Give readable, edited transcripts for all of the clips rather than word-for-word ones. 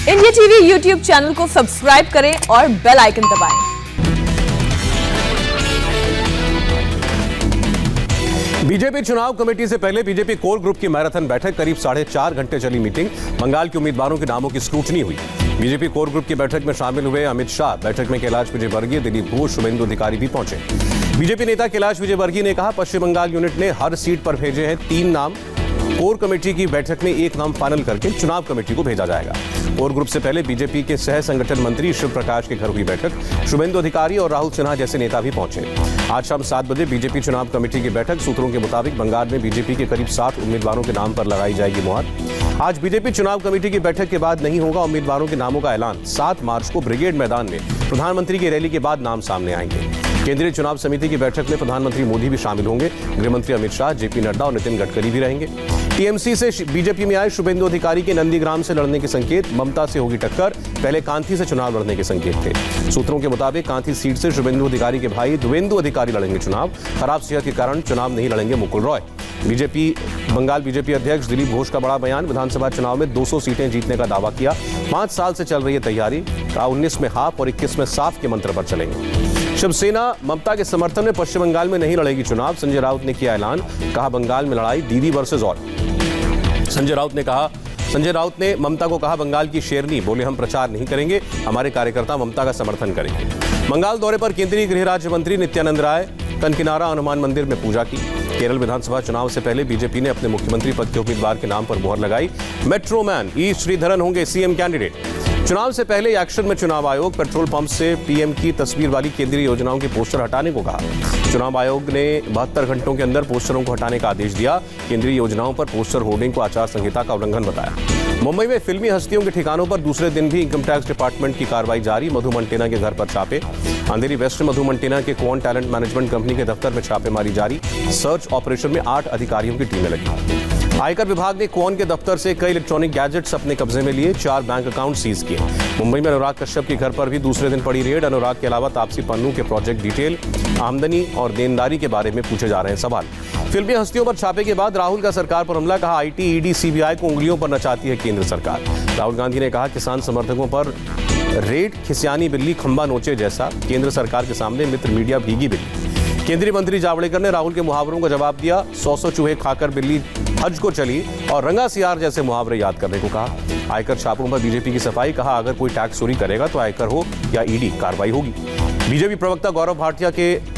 India TV YouTube channel को subscribe करें और बेल आइकन दबाएं। बीजेपी चुनाव कमेटी से पहले बीजेपी कोर ग्रुप की मैराथन बैठक, करीब 4.5 घंटे चली मीटिंग। बंगाल के उम्मीदवारों के नामों की स्क्रूटनी हुई। बीजेपी कोर ग्रुप की बैठक में शामिल हुए अमित शाह। बैठक में कैलाश विजयवर्गीय, दिलीप घोष, शुभेंदु अधिकारी भी पहुंचे। बीजेपी नेता कैलाश विजयवर्गीय ने कहा, पश्चिम बंगाल यूनिट ने हर सीट पर भेजे हैं 3 नाम। कोर कमेटी की बैठक में 1 नाम फाइनल करके चुनाव कमेटी को भेजा जाएगा। कोर ग्रुप से पहले बीजेपी के सह संगठन मंत्री शिव प्रकाश के घर हुई बैठक। शुभेंदु अधिकारी और राहुल सिन्हा जैसे नेता भी पहुंचे। आज शाम 7 बजे बीजेपी चुनाव कमेटी की बैठक। सूत्रों के मुताबिक बंगाल में बीजेपी के करीब 60 उम्मीदवारों के नाम पर लगाई जाएगी मुहर। आज बीजेपी चुनाव कमेटी की बैठक के बाद नहीं होगा उम्मीदवारों के नामों का ऐलान। 7 मार्च को ब्रिगेड मैदान में प्रधानमंत्री की रैली के बाद नाम सामने आएंगे। केंद्रीय चुनाव समिति की बैठक में प्रधानमंत्री मोदी भी शामिल होंगे। गृहमंत्री अमित शाह, जेपी नड्डा और नितिन गडकरी भी रहेंगे। टीएमसी से बीजेपी में आए शुभेंदु अधिकारी के नंदीग्राम से लड़ने के संकेत। ममता से होगी टक्कर। पहले कांथी से चुनाव लड़ने के संकेत थे। सूत्रों के मुताबिक कांथी सीट से शुभेंदु अधिकारी के भाई देवेंदु अधिकारी लड़ेंगे चुनाव। खराब सेहत के कारण चुनाव नहीं लड़ेंगे मुकुल रॉय। बंगाल बीजेपी अध्यक्ष दिलीप घोष का बड़ा बयान। विधानसभा चुनाव में 200 सीटें जीतने का दावा किया। 5 साल से चल रही है तैयारी। 19 में हाफ और 21 में साफ के मंत्र पर चलेंगे। शिवसेना ममता के समर्थन में पश्चिम बंगाल में नहीं लड़ेगी चुनाव। संजय राउत ने किया ऐलान। कहा, बंगाल में लड़ाई दीदी वर्सेस और। संजय राउत ने ममता को कहा, बंगाल की शेरनी। बोले, हम प्रचार नहीं करेंगे, हमारे कार्यकर्ता ममता का समर्थन करेंगे। बंगाल दौरे पर केंद्रीय गृह राज्य मंत्री नित्यानंद राय कनकिनारा हनुमान मंदिर में पूजा की। केरल विधानसभा चुनाव से पहले बीजेपी ने अपने मुख्यमंत्री पद के उम्मीदवार के नाम पर मुहर लगाई। मेट्रो मैन ई श्रीधरन होंगे सीएम कैंडिडेट। चुनाव से पहले एक्शन में चुनाव आयोग। पेट्रोल पंप से पीएम की तस्वीर वाली केंद्रीय योजनाओं के पोस्टर हटाने को कहा। चुनाव आयोग ने 72 घंटों के अंदर पोस्टरों को हटाने का आदेश दिया। केंद्रीय योजनाओं पर पोस्टर होर्डिंग को आचार संहिता का उल्लंघन बताया। मुंबई में फिल्मी हस्तियों के ठिकानों पर दूसरे दिन भी इनकम टैक्स डिपार्टमेंट की कार्रवाई जारी। मधु मंटेना के घर पर छापे। अंधेरी वेस्ट में मधु मंटेना के क्वान टैलेंट मैनेजमेंट कंपनी के दफ्तर में छापेमारी जारी। सर्च ऑपरेशन में 8 अधिकारियों की टीमें लगी। आयकर विभाग ने क्वान के दफ्तर से कई इलेक्ट्रॉनिक गैजेट्स अपने कब्जे में लिए। 4 बैंक अकाउंट सीज किए। मुंबई में अनुराग कश्यप के घर पर भी दूसरे दिन पड़ी रेड। अनुराग के अलावा तापसी पन्नू के प्रोजेक्ट डिटेल, आमदनी और देनदारी के बारे में पूछे जा रहे हैं सवाल। फिल्मी हस्तियों पर छापे के बाद राहुल का सरकार पर हमला। कहा, आईटी, ईडी, सीबीआई को उंगलियों पर नचाती है केंद्र सरकार। राहुल गांधी ने कहा, किसान समर्थकों पर रेड खिसियानी बिल्ली खंबा नोचे जैसा। केंद्र सरकार के सामने मित्र मीडिया भीगी बिल्ली। केंद्रीय मंत्री जावड़ेकर ने राहुल के मुहावरों का जवाब दिया। 100 चूहे खाकर बिल्ली हज को चली और रंगा सियार जैसे मुहावरे याद करने को कहा। आयकर छापों पर बीजेपी की सफाई। कहा, अगर कोई टैक्स चोरी करेगा तो आयकर हो या ईडी, कार्रवाई होगी। बीजेपी प्रवक्ता गौरव भाटिया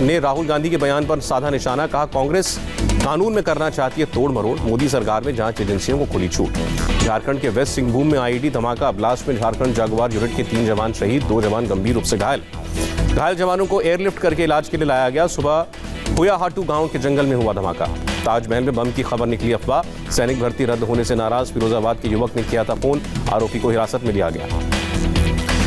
ने राहुल गांधी के बयान पर साधा निशाना। कहा, कांग्रेस कानून में करना चाहती है तोड़ मरोड़। मोदी सरकार में जांच एजेंसियों को खुली छूट। झारखंड के वेस्ट सिंहभूम में आईईडी धमाका। ब्लास्ट में झारखंड जागुआर यूनिट के 3 जवान शहीद, 2 जवान गंभीर रूप से घायल। घायल जवानों को एयरलिफ्ट करके इलाज के लिए लाया गया। सुबह हुयाहाटू गांव के जंगल में हुआ धमाका। ताजमहल में बम की खबर निकली अफवाह। सैनिक भर्ती रद्द होने से नाराज फिरोजाबाद के युवक ने किया था फोन। आरोपी को हिरासत में लिया गया।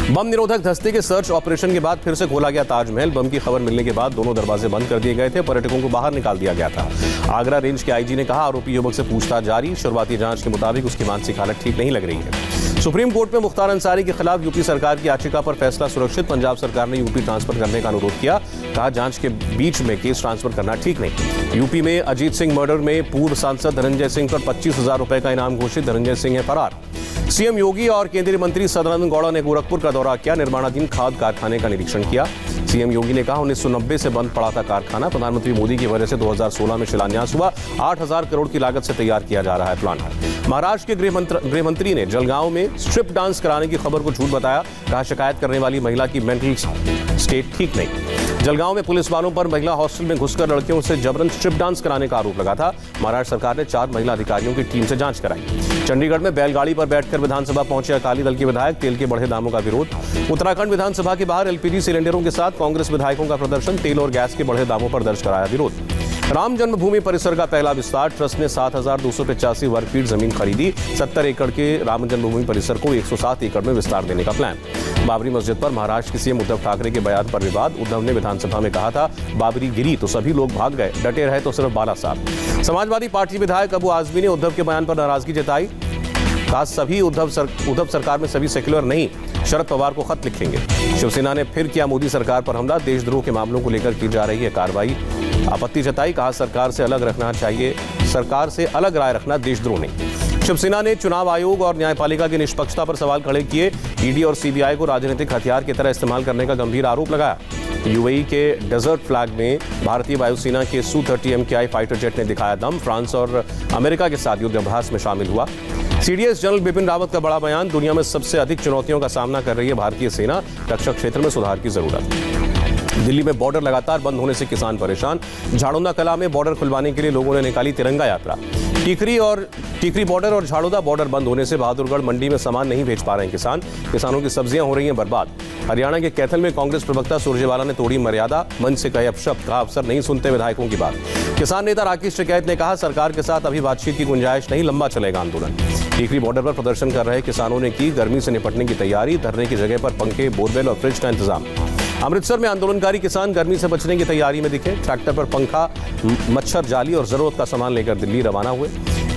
बम निरोधक दस्ते के सर्च ऑपरेशन के बाद फिर से खोला गया ताजमहल। बम की खबर मिलने के बाद दोनों दरवाजे बंद कर दिए गए थे। पर्यटकों को बाहर निकाल दिया गया था। आगरा रेंज के आईजी ने कहा, आरोपी युवक से पूछताछ जारी। शुरुआती जांच के मुताबिक उसकी मानसिक हालत ठीक नहीं लग रही है। सुप्रीम कोर्ट में मुख्तार अंसारी के खिलाफ यूपी सरकार की याचिका पर फैसला सुरक्षित। पंजाब सरकार ने यूपी ट्रांसफर करने का अनुरोध किया। कहा, जांच के बीच में केस ट्रांसफर करना ठीक नहीं। यूपी में अजीत सिंह मर्डर में पूर्व सांसद धनंजय सिंह पर 25,000 रुपए का इनाम घोषित। धनंजय सिंह है फरार। सीएम योगी और केंद्रीय मंत्री सदानंद गौड़ा ने गोरखपुर का दौरा किया। निर्माणाधीन खाद कारखाने का निरीक्षण किया। सीएम योगी ने कहा, 1990 से बंद पड़ा था कारखाना। प्रधानमंत्री मोदी की वजह से 2016 में शिलान्यास हुआ। 8,000 करोड़ की लागत से तैयार किया जा रहा है प्लांट। महाराष्ट्र के गृह मंत्री ने जलगांव में स्ट्रिप डांस कराने की खबर को झूठ बताया। कहा, शिकायत करने वाली महिला की मेंटल स्टेट ठीक नहीं। जलगांव में पुलिस वालों पर महिला हॉस्टल में घुसकर लड़कियों से जबरन स्ट्रिप डांस कराने का आरोप लगा था। महाराष्ट्र सरकार ने 4 महिला अधिकारियों की टीम से जांच कराई। चंडीगढ़ में बैलगाड़ी पर बैठकर विधानसभा पहुंचे अकाली दल के विधायक। तेल के बढ़े दामों का विरोध। उत्तराखंड विधानसभा के बाहर एलपीजी सिलेंडरों के साथ कांग्रेस विधायकों का प्रदर्शन। तेल और गैस के बढ़े दामों पर दर्ज कराया विरोध। राम जन्मभूमि परिसर का पहला विस्तार। ट्रस्ट ने 7,285 वर्ग फीट जमीन खरीदी। 70 एकड़ के राम जन्मभूमि परिसर को 107 एकड़ में विस्तार देने का प्लान। बाबरी मस्जिद पर महाराष्ट्र के सीएम उद्धव ठाकरे के बयान पर विवाद। उद्धव ने विधानसभा में कहा था, बाबरी गिरी तो सभी लोग भाग गए, डटे रहे तो सिर्फ बाला साहब। समाजवादी पार्टी विधायक अबू आजमी ने उद्धव के बयान पर नाराजगी जताई। कहा, सभी उद्धव सरकार में सभी सेक्युलर नहीं, शरद पवार को खत लिखेंगे। शिवसेना ने फिर किया मोदी सरकार पर हमला। देशद्रोह के मामलों को लेकर की जा रही है कार्रवाई। आपत्ति जताई। कहा, सरकार से अलग राय रखना देशद्रोह नहीं। शिवसेना ने चुनाव आयोग और न्यायपालिका की निष्पक्षता पर सवाल खड़े किए। ईडी और सीबीआई को राजनीतिक हथियार की तरह इस्तेमाल करने का गंभीर आरोप लगाया। यूएई के डेजर्ट फ्लैग में भारतीय वायुसेना के Su-30 MKI फाइटर जेट ने दिखाया दम। फ्रांस और अमेरिका के साथ युद्धाभ्यास में शामिल हुआ। सीडीएस जनरल बिपिन रावत का बड़ा बयान। दुनिया में सबसे अधिक चुनौतियों का सामना कर रही है भारतीय सेना, रक्षा क्षेत्र में सुधार की जरूरत। दिल्ली में बॉर्डर लगातार बंद होने से किसान परेशान। झाड़ोदा कला में बॉर्डर खुलवाने के लिए लोगों ने निकाली तिरंगा यात्रा। टीकरी बॉर्डर और झाड़ोदा बॉर्डर बंद होने से बहादुरगढ़ मंडी में सामान नहीं भेज पा रहे हैं किसान। किसानों की सब्जियां हो रही हैं बर्बाद। हरियाणा के कैथल में कांग्रेस प्रवक्ता सुरजेवाला ने तोड़ी मर्यादा। मंच से कहे अपशब्द, कहा अफसर नहीं सुनते विधायकों की बात। किसान नेता राकेश टिकैत ने कहा सरकार के साथ अभी बातचीत की गुंजाइश नहीं, लंबा चलेगा आंदोलन। टीकरी बॉर्डर पर प्रदर्शन कर रहे किसानों ने की गर्मी से निपटने की तैयारी। धरने की जगह पर पंखे, बोरवेल और फ्रिज का इंतजाम। अमृतसर में आंदोलनकारी किसान गर्मी से बचने की तैयारी में दिखे। ट्रैक्टर पर पंखा, मच्छर जाली और जरूरत का सामान लेकर दिल्ली रवाना हुए।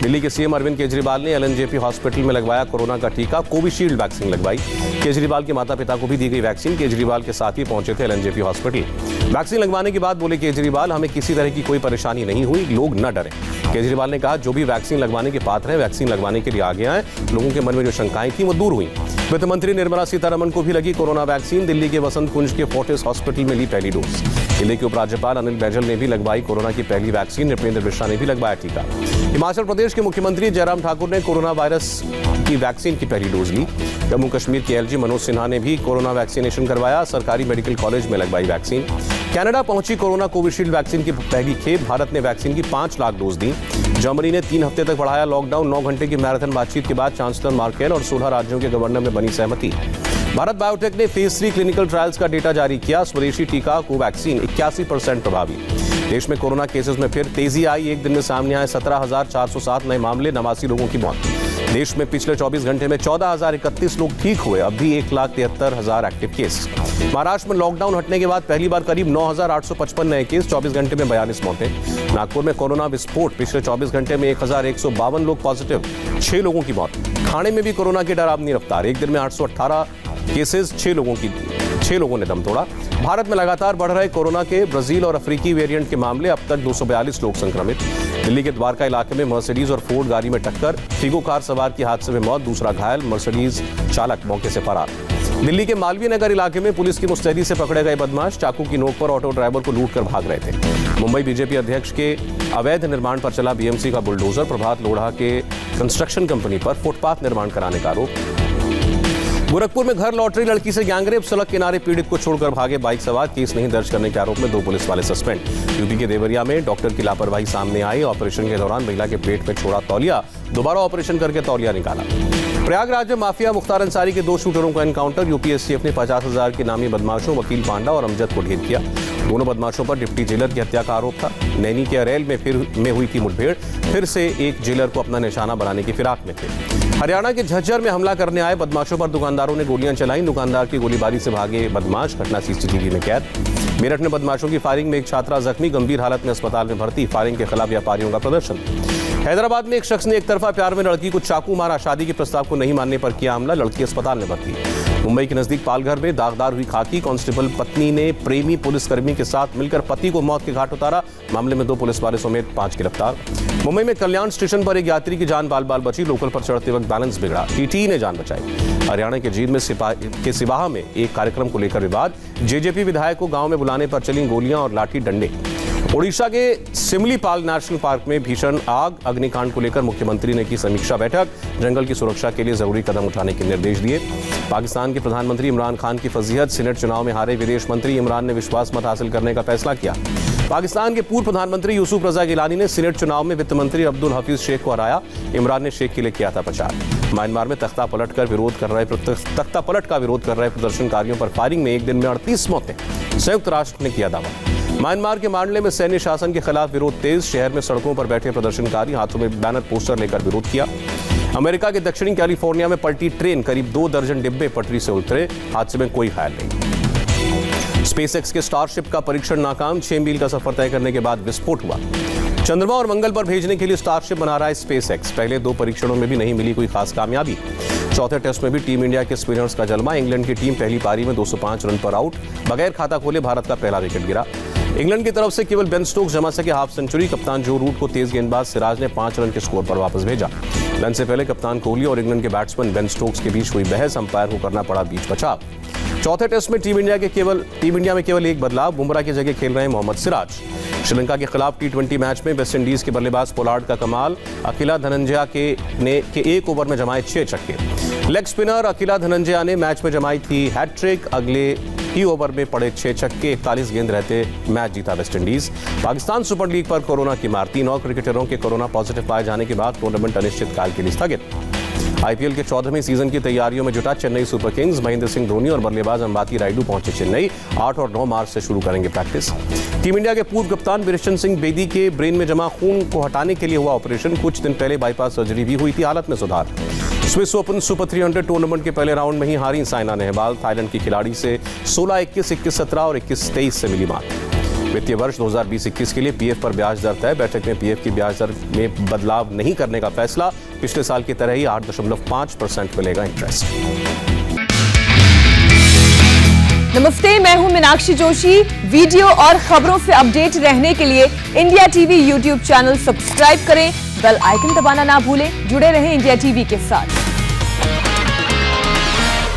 दिल्ली के सीएम अरविंद केजरीवाल ने एलएनजेपी हॉस्पिटल में लगवाया कोरोना का टीका। कोविशील्ड वैक्सीन लगवाई। केजरीवाल के माता पिता को भी दी गई वैक्सीन। केजरीवाल के साथ ही पहुंचे थे एलएनजेपी हॉस्पिटल। वैक्सीन लगवाने के बाद बोले केजरीवाल, हमें किसी तरह की कोई परेशानी नहीं हुई, लोग न डरें। केजरीवाल ने कहा जो भी वैक्सीन लगवाने के पात्र हैं वैक्सीन लगवाने के लिए आगे आए। लोगों के मन में जो शंकाएं थी वो दूर हुई। वित्त मंत्री निर्मला सीतारमण को भी लगी कोरोना वैक्सीन। दिल्ली के वसंत कुंज के फोर्टिस हॉस्पिटल में ली पहली डोज। दिल्ली के उपराज्यपाल अनिल बैजल ने भी लगवाई कोरोना की पहली वैक्सीन। नृपेंद्र मिश्रा ने भी लगवाया टीका। हिमाचल प्रदेश के मुख्यमंत्री जयराम ठाकुर ने कोरोना वायरस की वैक्सीन की पहली डोज ली। जम्मू कश्मीर के एलजी मनोज सिन्हा ने भी कोरोना वैक्सीनेशन करवाया। सरकारी मेडिकल कॉलेज में लगवाई वैक्सीन। कनाडा पहुंची कोरोना कोविशील्ड वैक्सीन की पहली खेप। भारत ने वैक्सीन की 5 लाख डोज दी। जर्मनी ने 3 हफ्ते तक बढ़ाया लॉकडाउन। 9 घंटे की मैराथन बातचीत के बाद चांसलर मार्केल और 16 राज्यों के गवर्नर में बनी सहमति। भारत बायोटेक ने फेज 3 क्लिनिकल ट्रायल्स का डेटा जारी किया। स्वदेशी टीका कोवैक्सीन 81% प्रभावी। देश में कोरोना केसेस में फिर तेजी आई। एक दिन में सामने आए 17,407 नए मामले, 89 लोगों की मौत। देश में पिछले 24 घंटे में 14,031 लोग ठीक हुए। अब भी 1,73,000 एक्टिव केस। महाराष्ट्र में लॉकडाउन हटने के बाद पहली बार करीब 9,855 नए केस, 24 घंटे में 42 मौतें। नागपुर में कोरोना विस्फोट। पिछले 24 घंटे में 1,152 लोग पॉजिटिव, 6 लोगों की मौत। ठाणे में भी कोरोना की डरावनी रफ्तार। एक दिन में 818 केसेस, 6 लोगों ने दम तोड़ा। भारत में लगातार बढ़ रहे कोरोना के ब्राजील और अफ्रीकी वेरिएंट के मामले। अब तक 242 लोग संक्रमित। दिल्ली के द्वारका इलाके में मर्सिडीज और फोर्ड गाड़ी में टक्कर। फीगो कार सवार की हादसे में मौत, दूसरा घायल। मर्सिडीज चालक मौके से फरार। दिल्ली के मालवीय नगर इलाके में पुलिस की मुस्तैदी से पकड़े गए बदमाश चाकू की नोक पर ऑटो ड्राइवर को लूट कर भाग रहे थे। मुंबई बीजेपी अध्यक्ष के अवैध निर्माण पर चला बीएमसी का बुलडोजर। प्रभात लोढ़ा के कंस्ट्रक्शन कंपनी पर फुटपाथ निर्माण कराने का आरोप। गोरखपुर में घर लौट रही लड़की से गैंगरेप। सड़क किनारे पीड़ित को छोड़कर भागे बाइक सवार। केस नहीं दर्ज करने के आरोप में 2 पुलिस वाले सस्पेंड। यूपी के देवरिया में डॉक्टर की लापरवाही सामने आई। ऑपरेशन के दौरान महिला के पेट में छोड़ा तौलिया, दोबारा ऑपरेशन करके तौलिया निकाला। प्रयागराज में माफिया मुख्तार अंसारी के 2 शूटरों का एनकाउंटर। यूपीएससीएफ ने 50,000 के नामी बदमाशों वकील पांडा और अमजद को ढेर किया। दोनों बदमाशों पर डिप्टी जेलर की हत्या का आरोप था। नैनी के अरेल में हुई थी मुठभेड़। फिर से एक जेलर को अपना निशाना बनाने की फिराक में थे। हरियाणा के झज्जर में हमला करने आए बदमाशों पर दुकानदारों ने गोलियां चलाई। दुकानदार की गोलीबारी से भागे बदमाश, घटना सीसीटीवी में कैद। मेरठ में बदमाशों की फायरिंग में एक छात्रा जख्मी, गंभीर हालत में अस्पताल में भर्ती। फायरिंग के खिलाफ व्यापारियों का प्रदर्शन। हैदराबाद में एक शख्स ने एक तरफा प्यार में लड़की को चाकू मारा। शादी के प्रस्ताव को नहीं मानने पर किया हमला, लड़की अस्पताल में भर्ती। मुंबई के नजदीक पालघर में दागदार हुई खाकी। कांस्टेबल पत्नी ने प्रेमी पुलिसकर्मी के साथ मिलकर पति को मौत के घाट उतारा। मामले में 2 पुलिस वाले समेत 5 गिरफ्तार। मुंबई में कल्याण स्टेशन पर एक यात्री की जान बाल बाल बची। लोकल पर चढ़ते वक्त बैलेंस बिगड़ा, टीटी ने जान बचाई। हरियाणा के जींद में सिवाहा में एक कार्यक्रम को लेकर विवाद। जेजेपी विधायक को गांव में बुलाने पर चली गोलियां और लाठी डंडे। ओडिशा के सिमलीपाल नेशनल पार्क में भीषण आग। अग्निकांड को लेकर मुख्यमंत्री ने की समीक्षा बैठक। जंगल की सुरक्षा के लिए जरूरी कदम उठाने के निर्देश दिए। पाकिस्तान के प्रधानमंत्री इमरान खान की फजीहत। सीनेट चुनाव में हारे विदेश मंत्री इमरान ने विश्वास मत हासिल करने का फैसला किया। पाकिस्तान के पूर्व प्रधानमंत्री यूसुफ रजा गिलानी ने सीनेट चुनाव में वित्त मंत्री अब्दुल हफीज शेख को हराया। इमरान ने शेख के लिए किया था प्रचार। म्यांमार में तख्ता पलट का विरोध कर रहे प्रदर्शनकारियों पर फायरिंग में एक दिन में 38 मौतें। संयुक्त राष्ट्र ने किया दावा। म्यांमार के मांडले में सैन्य शासन के खिलाफ विरोध तेज। शहर में सड़कों पर बैठे प्रदर्शनकारी हाथों में बैनर पोस्टर लेकर विरोध किया। अमेरिका के दक्षिणी कैलिफोर्निया में पलटी ट्रेन। करीब 2 दर्जन डिब्बे पटरी से उतरे। हादसे में कोई घायल नहीं। स्पेसएक्स के स्टारशिप का परीक्षण नाकाम। 6 मील का सफर तय करने के बाद विस्फोट हुआ। चंद्रमा और मंगल पर भेजने के लिए स्टारशिप बना रहा है स्पेसएक्स। पहले 2 परीक्षणों में भी नहीं मिली कोई खास कामयाबी। चौथे टेस्ट में भी टीम इंडिया के स्पिनर्स का जलवा। इंग्लैंड की टीम पहली पारी में 205 रन पर आउट। बगैर खाता खोले भारत का पहला विकेट गिरा। इंग्लैंड की तरफ से केवल बेन स्टोक्स जमा सके हाफ सेंचुरी। कप्तान जो रूट को तेज गेंदबाज सिराज ने 5 रन के स्कोर पर वापस भेजा। लंच से पहले कप्तान कोहली और इंग्लैंड के बैट्समैन बेन स्टोक्स के बीच हुई बहस, अंपायर को करना पड़ा बीच बचाव। चौथे टेस्ट में टीम इंडिया में केवल एक बदलाव, बुमराह की जगह खेल रहे हैं मोहम्मद सिराज। श्रीलंका के खिलाफ T20 मैच में वेस्ट इंडीज के बल्लेबाज पोलार्ड का कमाल, अखिला धनंजया के एक ओवर में जमाए 6 छक्के। लेग स्पिनर अखिला धनंजया ने मैच में जमाई थी हैट्रिक, अगले ही ओवर में पड़े 6 छक्के, 41 गेंद रहते मैच जीता West Indies. Pakistan super league पर कोरोना की मार, 3 और क्रिकेटरों के कोरोना पॉजिटिव पाए जाने के बाद टूर्नामेंट अनिश्चितकाल के लिए स्थगित। आईपीएल के 14वें सीजन की तैयारियों में जुटा चेन्नई सुपर किंग्स, महेंद्र सिंह धोनी और बल्लेबाज अंबाती रायडू पहुंचे चेन्नई। 8 और 9 मार्च से शुरू करेंगे प्रैक्टिस। टीम इंडिया के पूर्व कप्तान बिरेचन सिंह बेदी के ब्रेन में जमा खून को हटाने के लिए हुआ ऑपरेशन, कुछ दिन पहले बाईपास सर्जरी भी हुई थी, हालत में सुधार। स्विस ओपन सुपर 300 टूर्नामेंट के पहले राउंड में ही हारी साइना नेहवाल, थाईलैंड की खिलाड़ी से 16-21, 21-17 और 21-23 से मिली मात। वित्तीय वर्ष 2020-21 के लिए पीएफ पर ब्याज दर तय, बैठक में पीएफ की ब्याज दर में बदलाव नहीं करने का फैसला, पिछले साल की तरह ही 8.5% मिलेगा इंटरेस्ट। नमस्ते, मैं हूं मीनाक्षी जोशी। वीडियो और खबरों से अपडेट रहने के लिए India TV YouTube channel subscribe करें, बेल आइकन दबाना ना भूलें। जुड़े रहें इंडिया टीवी के साथ।